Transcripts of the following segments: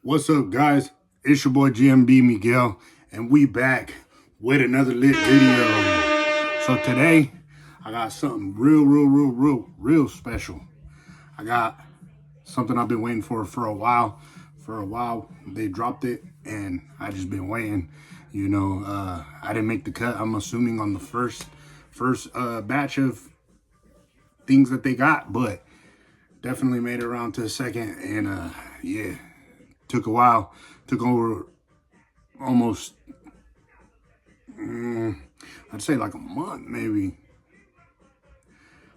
What's up, guys? It's your boy GMB Miguel, and we back with another lit video. So today, I got something real special. I got something I've been waiting for a while. For a while, they dropped it, and I just been waiting. I didn't make the cut. I'm assuming on the first batch of things that they got, but definitely made it around to the second, and yeah. Took a while. Took over almost, I'd say like a month maybe.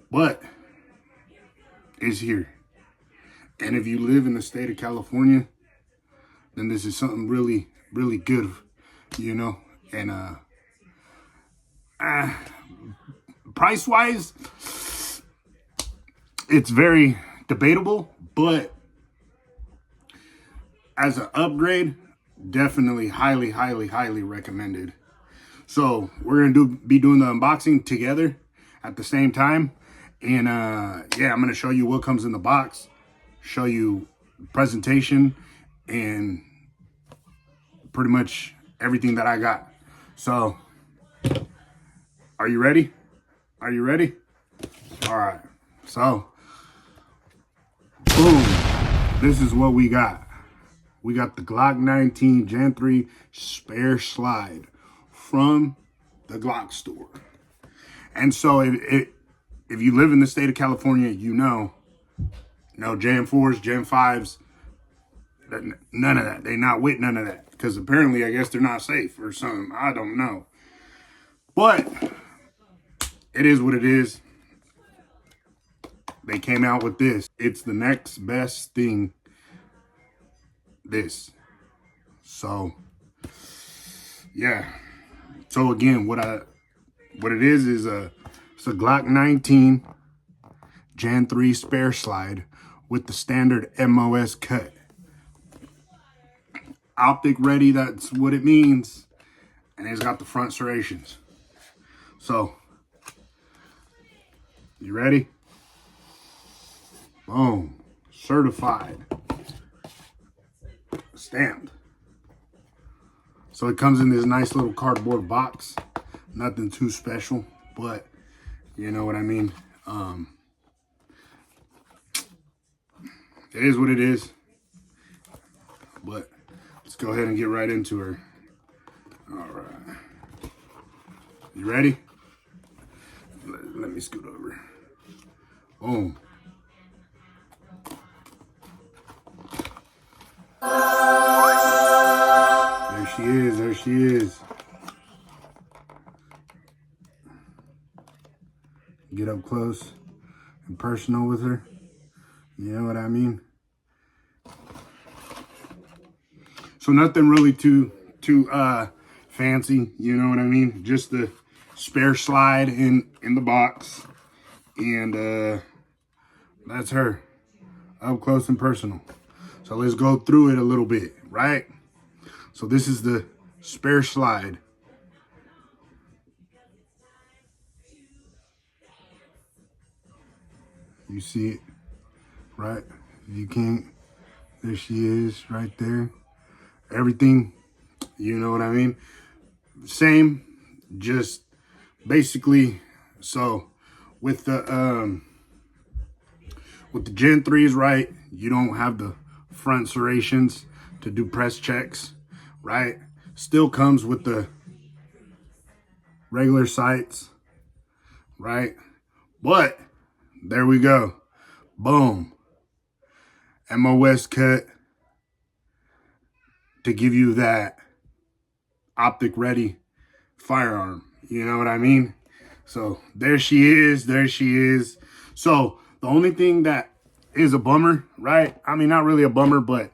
But it's here. And if you live in the state of California, then this is something really good, And price-wise, it's very debatable, but as an upgrade, definitely highly recommended. So we're gonna be doing the unboxing together at the same time, and yeah, I'm gonna show you what comes in the box, show you presentation, and pretty much everything that I got. So, are you ready? Are you ready? All right. So, boom. This is what we got. We got the Glock 19 Gen 3 spare slide from the Glock store. And so if you live in the state of California, no Gen 4s, Gen 5s, none of that. They not with none of that. Because apparently, I guess they're not safe or something. I don't know. But it is what it is. They came out with this. It's the next best thing. This. So yeah. So again, what it is it's a Glock 19 Gen 3 spare slide with the standard MOS cut. Optic ready, that's what it means. And it's got the front serrations. So, you ready? Boom. Certified. Stamped. So it comes in this nice little cardboard box. Nothing too special, but you know what I mean. It is what it is. But let's go ahead and get right into her. All right. You ready? Let me scoot over. Boom. There she is. Get up close and personal with her. You know what I mean? So nothing really too fancy, you know what I mean? Just the spare slide in the box. And that's her. Up close and personal. So let's go through it a little bit, right? So this is the spare slide. You see it, right? If you can't, there she is right there. Everything, you know what I mean? Same, just basically, so with the Gen 3s, right, you don't have the front serrations to do press checks, right? Still comes with the regular sights, right? But there we go. Boom. MOS cut to give you that optic ready firearm. You know what I mean? So there she is. There she is. So the only thing that is a bummer, right? I mean, not really a bummer, but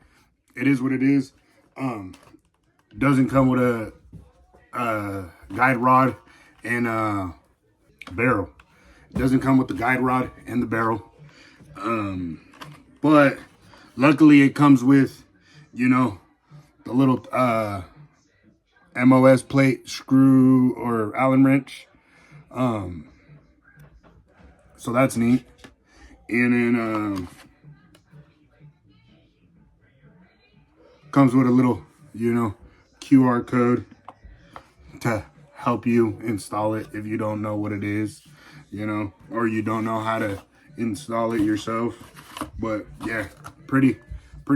it is what it is. Doesn't come with a guide rod and barrel. It doesn't come with the guide rod and the barrel. But luckily it comes with, the little MOS plate, screw, or Allen wrench. So that's neat. And then Comes with a little, QR code to help you install it if you don't know what it is, or you don't know how to install it yourself. But yeah, pretty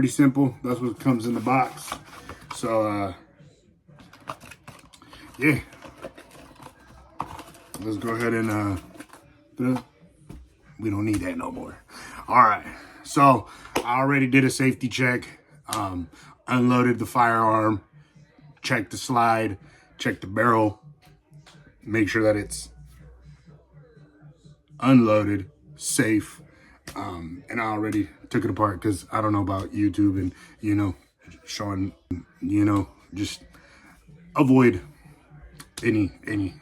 simple. That's what comes in the box. So yeah, let's go ahead and we don't need that no more. All right, so I already did a safety check, unloaded the firearm, checked the slide, checked the barrel, make sure that it's unloaded, safe, and I already took it apart because I don't know about YouTube and, showing, just avoid anything.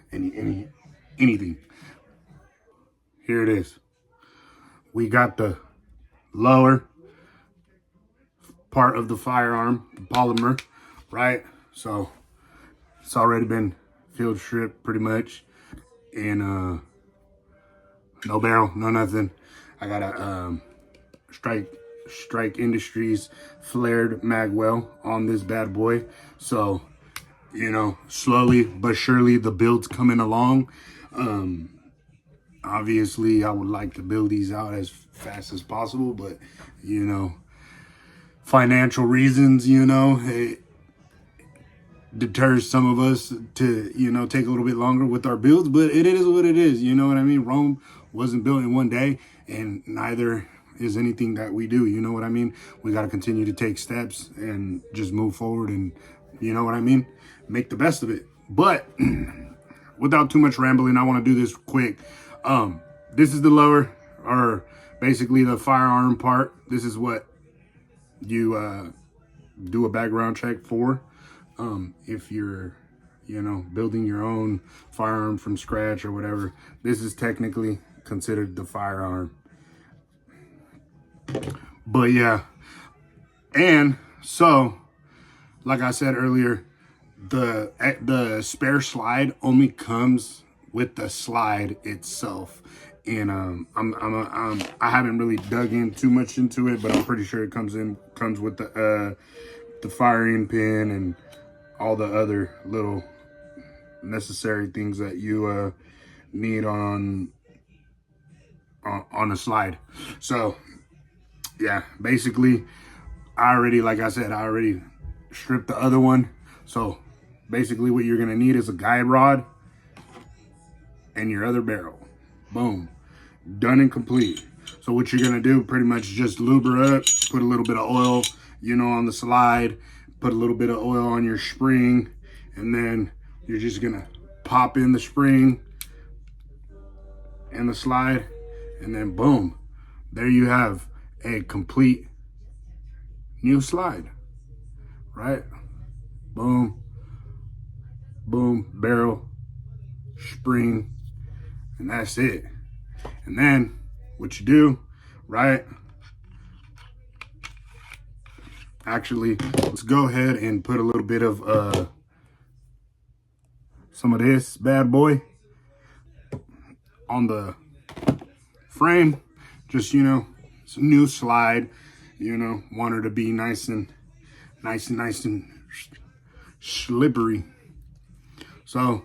Here it is. We got the lower part of the firearm, the polymer, right? So it's already been field stripped pretty much, and no barrel, no nothing. I got a Strike Industries flared magwell on this bad boy. So, slowly but surely the build's coming along. Obviously I would like to build these out as fast as possible, but financial reasons, it deters some of us to, take a little bit longer with our builds, but it is what it is. You know what I mean? Rome wasn't built in one day, and neither is anything that we do. You know what I mean? We got to continue to take steps and just move forward, and you know what I mean? Make the best of it. But without too much rambling, I want to do this quick. This is the lower, or basically the firearm part. This is what you do a background check for. If you're, building your own firearm from scratch or whatever, this is technically considered the firearm. But yeah, and so, like I said earlier, the spare slide only comes with the slide itself. And I haven't really dug in too much into it, but I'm pretty sure it comes with the firing pin and all the other little necessary things that you need on a slide. So yeah, basically like I said, I already stripped the other one. So basically what you're gonna need is a guide rod and your other barrel. Boom, done and complete. So what you're gonna do, pretty much just lube her up, put a little bit of oil, on the slide, put a little bit of oil on your spring, and then you're just gonna pop in the spring and the slide, and then boom, there you have a complete new slide, right? Boom, boom, barrel, spring, and that's it. And then what you do, right? Actually, let's go ahead and put a little bit of some of this bad boy on the frame. Just, it's a new slide, want her to be nice and slippery. So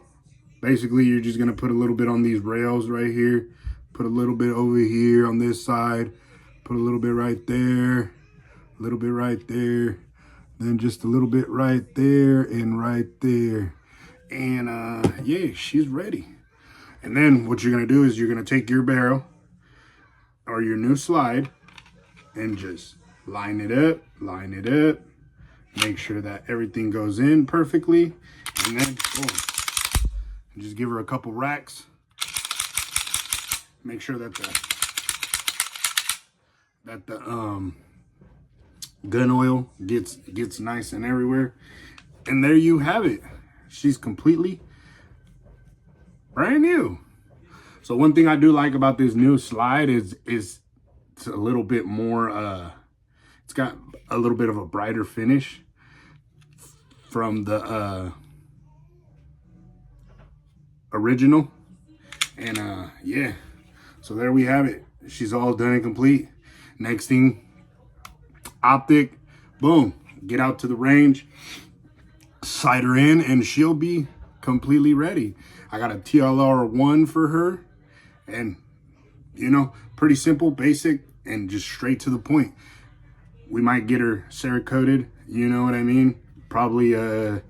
basically you're just gonna put a little bit on these rails right here, put a little bit over here on this side, put a little bit right there, a little bit right there, then just a little bit right there and right there. And yeah, she's ready. And then what you're gonna do is you're gonna take your barrel or your new slide and just line it up, make sure that everything goes in perfectly, and then boom, just give her a couple racks. Make sure that the gun oil gets nice and everywhere. And there you have it. She's completely brand new. So one thing I do like about this new slide is it's a little bit more, it's got a little bit of a brighter finish from the original. And yeah, so there we have it. She's all done and complete. Next thing, optic, boom, get out to the range, sight her in, and she'll be completely ready. I got a TLR1 for her, and you know, pretty simple, basic, and just straight to the point. We might get her Cerakoted, you know what I mean? Probably I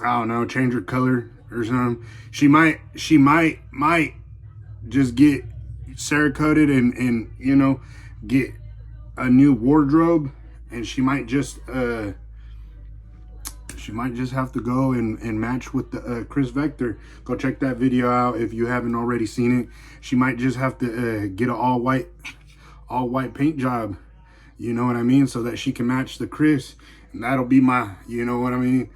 don't know, change her color or something. She might just get Cerakoted and you know, get a new wardrobe, and she might just have to go and match with the Chris Vector. Go check that video out if you haven't already seen it. She might just have to get an all white paint job, you know what I mean, so that she can match the Chris, and that'll be my, you know what I mean,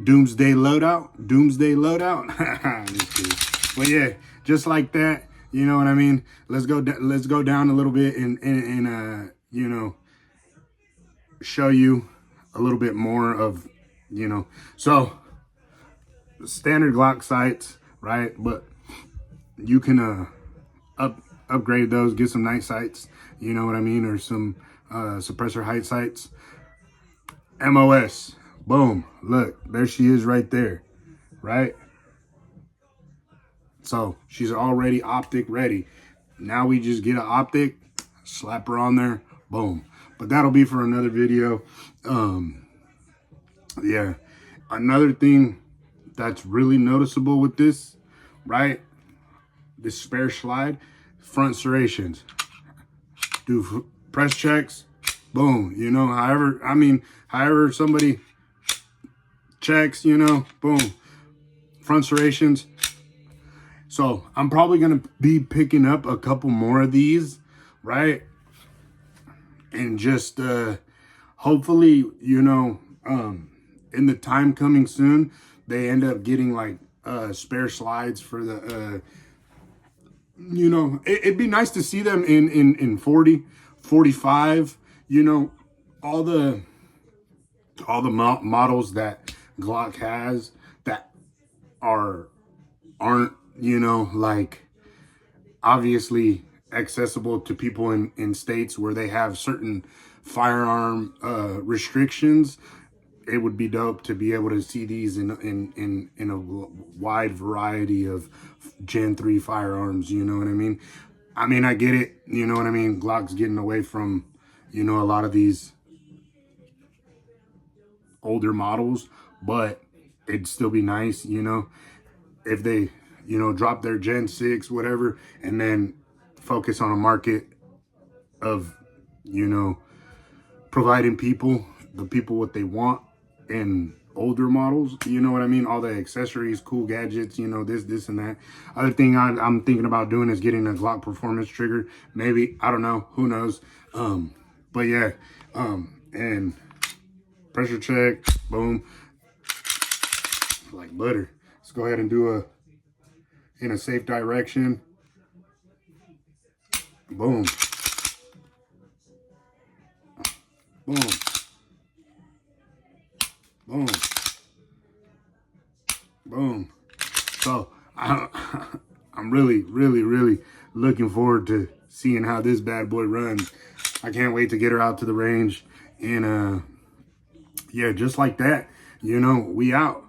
doomsday loadout. Just kidding. But yeah, just like that, you know what I mean. Let's go down a little bit and you know, show you a little bit more of, you know, so standard Glock sights, right? But you can upgrade those, get some night sights, you know what I mean, or some suppressor height sights. MOS, boom, look, there she is right there, right? So she's already optic ready. Now we just get an optic, slap her on there, boom. But that'll be for another video. Yeah, another thing that's really noticeable with this, right? This spare slide, front serrations. Do press checks, boom. You know, however somebody checks, you know, boom. Front serrations. So I'm probably gonna be picking up a couple more of these, right? And just hopefully, you know, in the time coming soon, they end up getting like spare slides for the you know, it'd be nice to see them in 40, 45, you know, all the models that Glock has that aren't, you know, like obviously accessible to people in states where they have certain firearm restrictions. It would be dope to be able to see these in a wide variety of Gen 3 firearms, you know what I mean? I get it, you know what I mean? Glock's getting away from, you know, a lot of these older models, but it'd still be nice, you know, if they, you know, drop their Gen 6, whatever, and then focus on a market of, you know, providing the people what they want in older models, you know what I mean? All the accessories, cool gadgets, you know, this and that. Other thing I'm thinking about doing is getting a Glock performance trigger. Maybe, I don't know, who knows? But yeah, and pressure check, boom, like butter. Let's go ahead and do in a safe direction. Boom. Boom. Boom. Boom. So I'm really looking forward to seeing how this bad boy runs. I can't wait to get her out to the range. And yeah, just like that, you know, we out.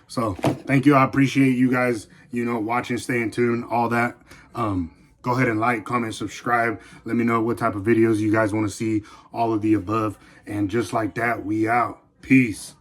So thank you. I appreciate you guys, you know, watching, staying tuned, all that. Go ahead and like, comment, subscribe. Let me know what type of videos you guys want to see, all of the above. And just like that, we out. Peace.